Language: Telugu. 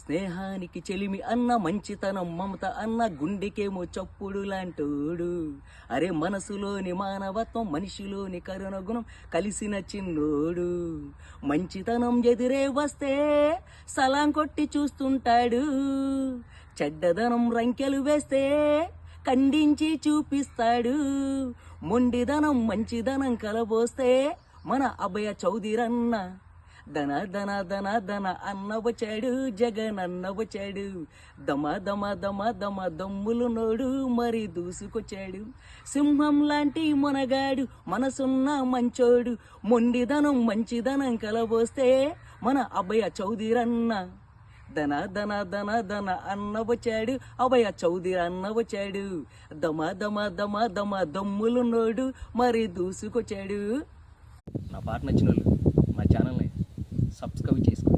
స్నేహానికి చెలిమి అన్న మంచితనం మమత అన్న గుండెకేమో చప్పుడు లాంటోడు. అరే మనసులోని మానవత్వం మనిషిలోని కరుణ గుణం కలిసిన చిన్నోడు. మంచితనం ఎదురే వస్తే సలాం కొట్టి చూస్తుంటాడు. చెడ్డదనం రంకెలు వేస్తే ఖండించి చూపిస్తాడు. మొండిదనం మంచిదనం కలబోస్తే మన అభయ చౌదరన్న ధన ధన ధన ధన అన్న వచ్చాడు, జగన్ అన్న వచ్చాడు. దమ దమ దమ దమ దమ్ములు నోడు మరి దూసుకొచ్చాడు. సింహం లాంటి మొనగాడు మనసున్న మంచోడు. మొండిదనం మంచిదనం కలబోస్తే మన అభయ చౌదరన్న ధన ధన ధన ధన అన్న వచ్చాడు, అభయ చౌదరి అన్న వచ్చాడు. దమ దమ దమ దమ దమ్ములు నోడు మరి దూసుకొచ్చాడు. నా పాట నచ్చిన వాళ్ళు మా ఛానల్ని సబ్స్క్రైబ్ చేసుకోండి.